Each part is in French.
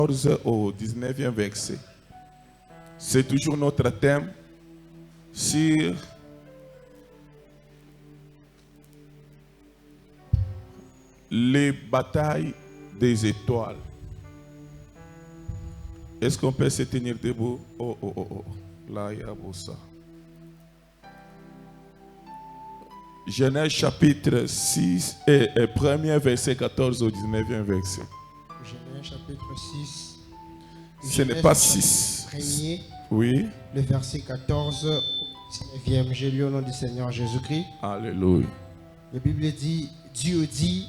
14 au 19e verset. C'est toujours notre thème sur les batailles des étoiles. Est-ce qu'on peut se tenir debout? Oh. Là, il y a beau ça. Genèse chapitre 6 et premier verset 14 au 19e verset. Genèse chapitre 6. Ce n'est pas 6. Premier, oui. Le verset 14 au 19e. J'ai lu au nom du Seigneur Jésus-Christ. Alléluia. La Bible dit, Dieu dit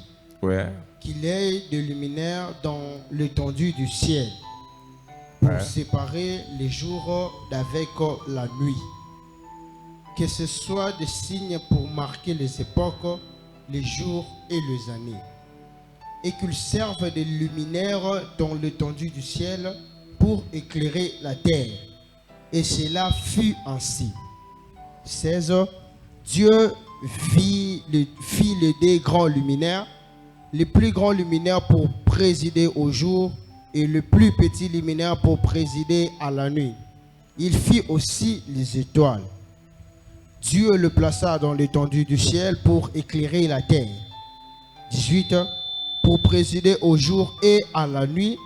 qu'il ait des luminaires dans l'étendue du ciel pour séparer les jours d'avec la nuit. Que ce soit des signes pour marquer les époques, les jours et les années. Et qu'ils servent de luminaires dans l'étendue du ciel pour éclairer la terre. Et cela fut ainsi. 16. Dieu fit les deux grands luminaires, les plus grands luminaires pour présider au jour et le plus petit luminaire pour présider à la nuit. Il fit aussi les étoiles. Dieu le plaça dans l'étendue du ciel pour éclairer la terre. 18. Pour présider au jour et à la nuit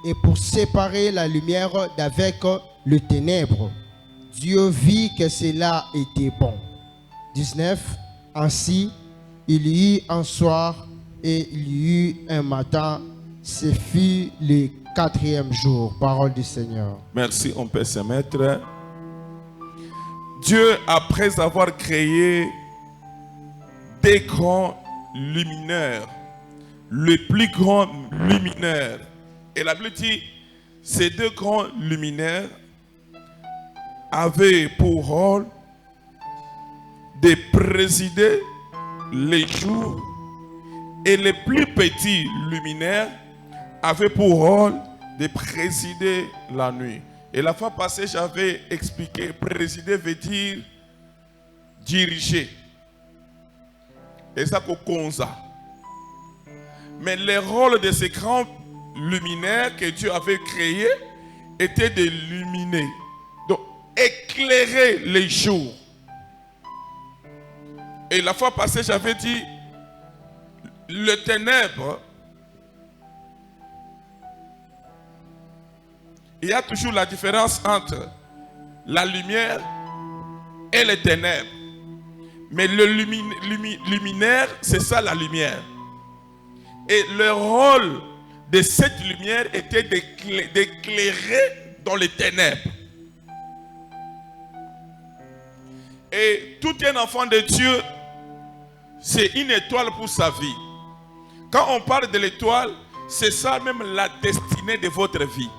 et pour séparer la lumière d'avec le ténèbre. Dieu vit que cela était bon. 19. Ainsi, il y eut un soir et il y eut un matin. Ce fut le 4e jour. Parole du Seigneur. Merci, on peut se mettre. Dieu, après avoir créé des grands luminaires, le plus grand luminaire, et la Bible dit, ces deux grands luminaires avaient pour rôle de présider les jours, et les plus petits luminaires avaient pour rôle de présider la nuit. Et la fois passée, j'avais expliqué, présider veut dire diriger. Et ça qu'on konza. Mais le rôle de ces grands luminaires que Dieu avait créés était d'illuminer, donc éclairer les jours. Et la fois passée, j'avais dit, le ténèbre, il y a toujours la différence entre la lumière et les ténèbres. Mais le luminaire, c'est ça la lumière. Et le rôle de cette lumière était d'éclairer dans les ténèbres. Et tout un enfant de Dieu, c'est une étoile pour sa vie. Quand on parle de l'étoile, c'est ça même la destinée de votre vie.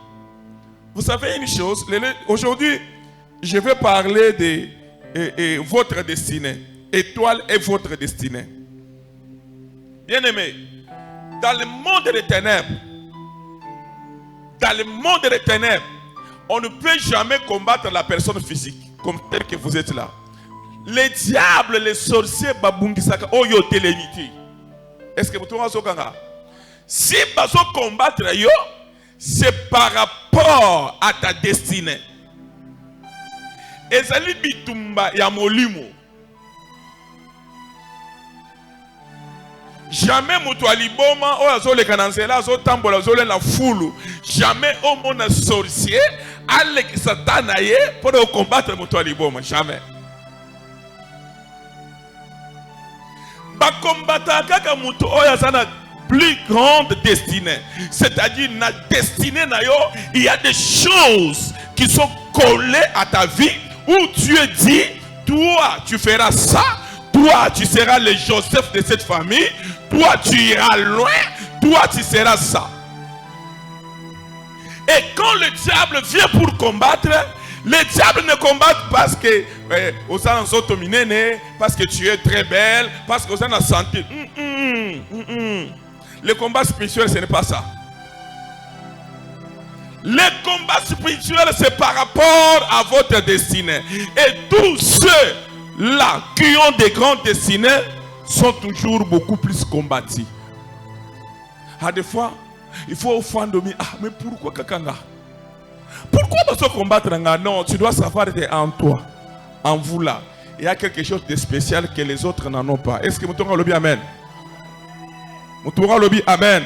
Vous savez une chose, aujourd'hui, je vais parler de votre destinée. Étoile est votre destinée. Bien-aimés, dans le monde des ténèbres, on ne peut jamais combattre la personne physique, comme tel que vous êtes là. Les diables, les sorciers, babungisaka, oyo teleniti. Est-ce que vous trouvez ça? Si vous combattre yo, c'est par rapport à ta destinée. Ezali bitumba ya molimo. Jamais mutu aliboma o azole kanansela azo tambola azole na fulu. Jamais au monde sorcier avec satana ye pour combattre mutu aliboma. Jamais. Ba combattre kaka mutu o yazana plus grande destinée. C'est-à-dire, na destinée na yo, il y a des choses qui sont collées à ta vie où Dieu dit, toi tu feras ça, toi tu seras le Joseph de cette famille, toi tu iras loin, toi tu seras ça. Et quand le diable vient pour combattre, le diable ne combat parce que parce que tu es très belle, parce que vous avez la santé. Le combat spirituel, ce n'est pas ça. Le combat spirituel, c'est par rapport à votre destinée. Et tous ceux-là qui ont des grandes destinées sont toujours beaucoup plus combattus. À des fois, Il faut offendre. Ah, mais pourquoi Kakanga? Pourquoi tu dois combattre? Non, tu dois savoir que en toi, en vous là, il y a quelque chose de spécial que les autres n'en ont pas. Est-ce que vous tournez le bien? Amen. Vous tournez le bien? Amen.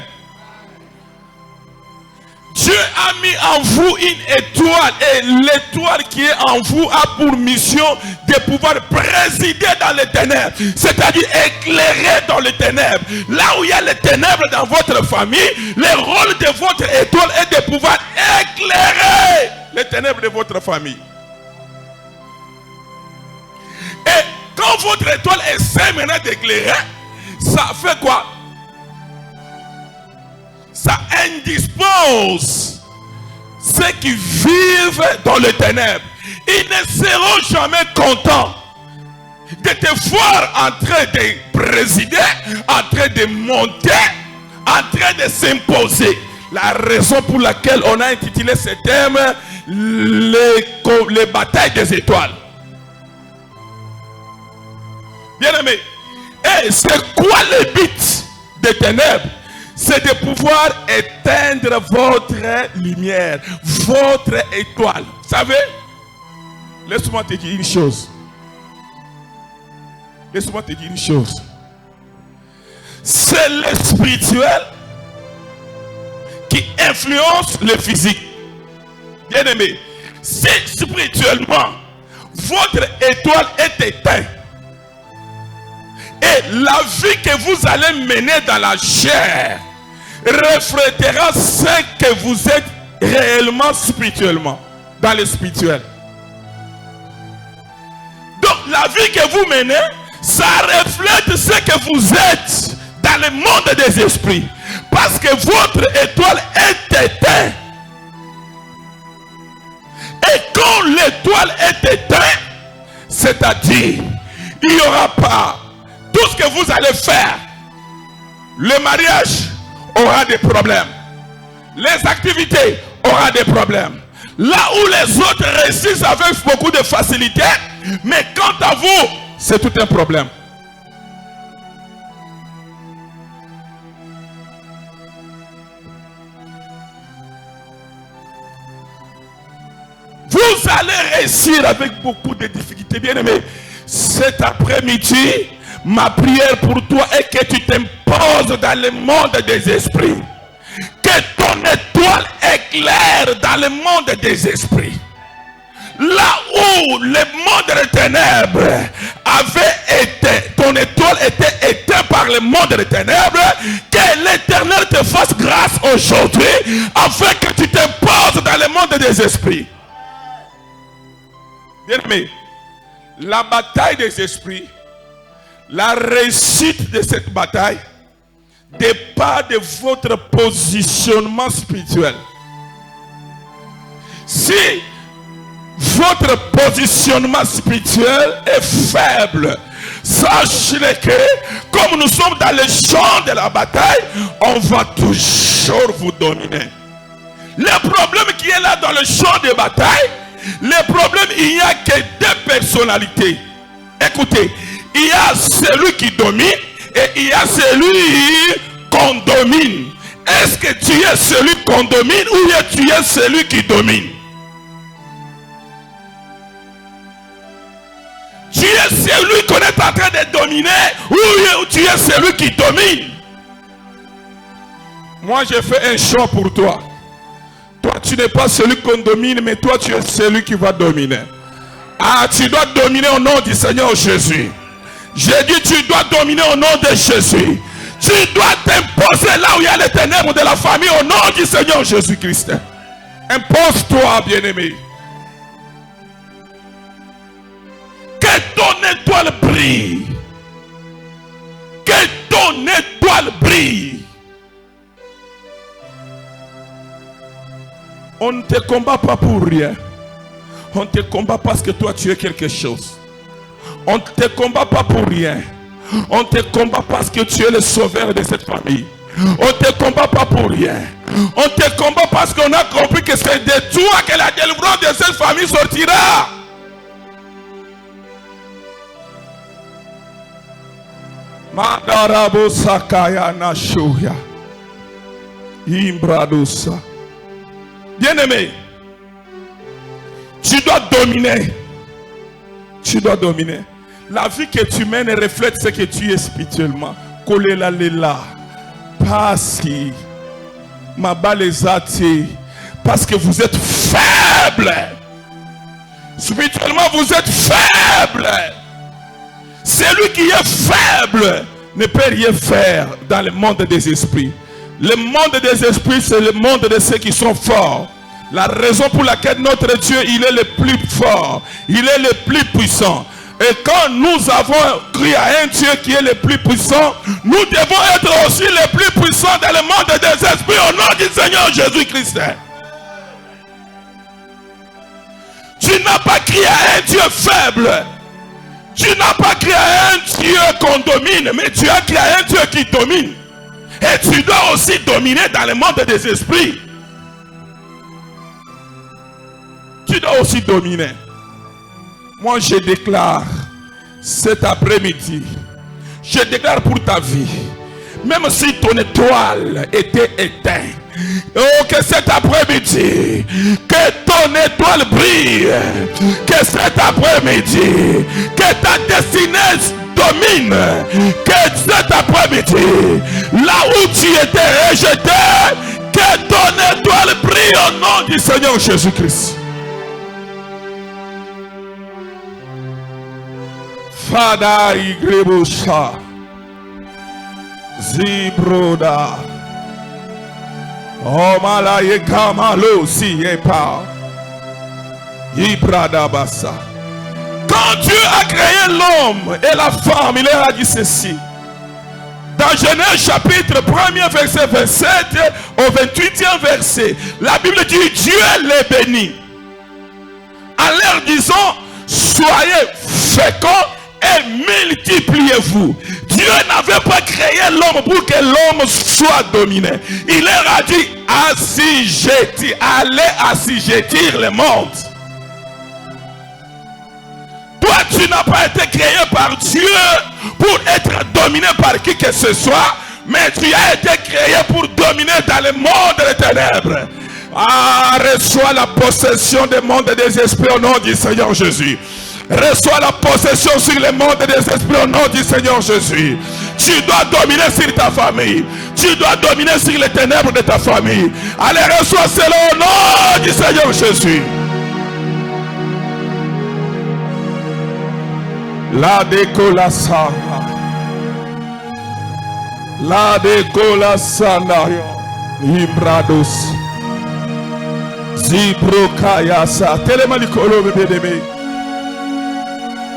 Dieu a mis en vous une étoile et l'étoile qui est en vous a pour mission de pouvoir présider dans les ténèbres, c'est-à-dire éclairer dans les ténèbres. Là où il y a les ténèbres dans votre famille, le rôle de votre étoile est de pouvoir éclairer les ténèbres de votre famille. Et quand votre étoile essaie maintenant d'éclairer, ça fait quoi? Ça indispose ceux qui vivent dans les ténèbres. Ils ne seront jamais contents de te voir en train de présider, en train de monter, en train de s'imposer. La raison pour laquelle on a intitulé ce thème les batailles des étoiles. Bien aimé, et c'est quoi le but des ténèbres? C'est de pouvoir éteindre votre lumière, votre étoile. Vous savez, laisse-moi te dire une chose. Laisse-moi te dire une chose. C'est le spirituel qui influence le physique. Bien aimé, si spirituellement votre étoile est éteinte, et la vie que vous allez mener dans la chair reflétera ce que vous êtes réellement spirituellement, dans le spirituel. Donc la vie que vous menez, ça reflète ce que vous êtes dans le monde des esprits. Parce que votre étoile est éteinte. Et quand l'étoile est éteinte, c'est-à-dire, il n'y aura pas tout ce que vous allez faire. Le mariage aura des problèmes. Les activités auront des problèmes. Là où les autres réussissent avec beaucoup de facilité, mais quant à vous, c'est tout un problème. Vous allez réussir avec beaucoup de difficultés, bien aimé. Cet après-midi, ma prière pour toi est que tu t'imposes dans le monde des esprits. Que ton étoile éclaire dans le monde des esprits. Là où le monde des ténèbres avait été, ton étoile était éteinte par le monde des ténèbres, que l'Éternel te fasse grâce aujourd'hui afin que tu t'imposes dans le monde des esprits. Bien aimé, la bataille des esprits, la réussite de cette bataille dépend de votre positionnement spirituel. Si votre positionnement spirituel est faible, sachez que comme nous sommes dans le champ de la bataille, on va toujours vous dominer. Le problème qui est là dans le champ de bataille, le problème, il n'y a que deux personnalités. Écoutez, il y a celui qui domine et il y a celui qu'on domine. Est-ce que tu es celui qu'on domine ou tu es celui qui domine? Tu es celui qu'on est en train de dominer ou tu es celui qui domine? Moi, j'ai fait un choix pour toi. Toi, tu n'es pas celui qu'on domine, mais toi, tu es celui qui va dominer. Ah, tu dois dominer au nom du Seigneur Jésus. J'ai dit, tu dois dominer au nom de Jésus. Tu dois t'imposer là où il y a les ténèbres de la famille au nom du Seigneur Jésus-Christ. Impose-toi, bien-aimé. Que ton étoile brille. Que ton étoile brille. On ne te combat pas pour rien. On te combat parce que toi tu es quelque chose. On ne te combat pas pour rien. On te combat parce que tu es le sauveur de cette famille. On ne te combat pas pour rien. On te combat parce qu'on a compris que c'est de toi que la délivrance de cette famille sortira. Madarabo Sakaya Nashuya. Imbradosa. Bien-aimé, tu dois dominer. Tu dois dominer. La vie que tu mènes reflète ce que tu es spirituellement. Kolela lela. Pasi. Mabalezati. Parce que vous êtes faibles. Spirituellement, vous êtes faibles. Celui qui est faible ne peut rien faire dans le monde des esprits. Le monde des esprits, c'est le monde de ceux qui sont forts. La raison pour laquelle notre Dieu, il est le plus fort. Il est le plus puissant. Et quand nous avons cru à un Dieu qui est le plus puissant, nous devons être aussi les plus puissants dans le monde des esprits au nom du Seigneur Jésus-Christ. Tu n'as pas crié à un Dieu faible. Tu n'as pas crié à un Dieu qu'on domine, mais tu as crié à un Dieu qui domine. Et tu dois aussi dominer dans le monde des esprits. Tu dois aussi dominer. Moi, je déclare cet après-midi, je déclare pour ta vie, même si ton étoile était éteinte, oh, que cet après-midi, que ton étoile brille, que cet après-midi, que ta destinée domine, que cet après-midi, là où tu étais rejeté, que ton étoile brille au nom du Seigneur Jésus-Christ. Fada igrebusa zibroda omala yekamalo si yepa ibrada basa. Quand Dieu a créé l'homme et la femme, il leur a dit ceci. Dans Genèse chapitre 1er verset 27 au 28e verset, la Bible dit Dieu les bénit en leur disant soyez féconds et multipliez-vous. Dieu n'avait pas créé l'homme pour que l'homme soit dominé. Il leur a dit assujettir, allez assujettir le monde. Toi, tu n'as pas été créé par Dieu pour être dominé par qui que ce soit, mais tu as été créé pour dominer dans le monde des ténèbres. Ah, reçois la possession du monde des esprits au nom du Seigneur Jésus. Reçois la possession sur le monde des esprits au nom du Seigneur Jésus. Tu dois dominer sur ta famille. Tu dois dominer sur les ténèbres de ta famille. Allez, reçois cela au nom du Seigneur Jésus. La décolasana. La décolasana. Imbrados. Zibrokayasa. Télémanicolo, bébé.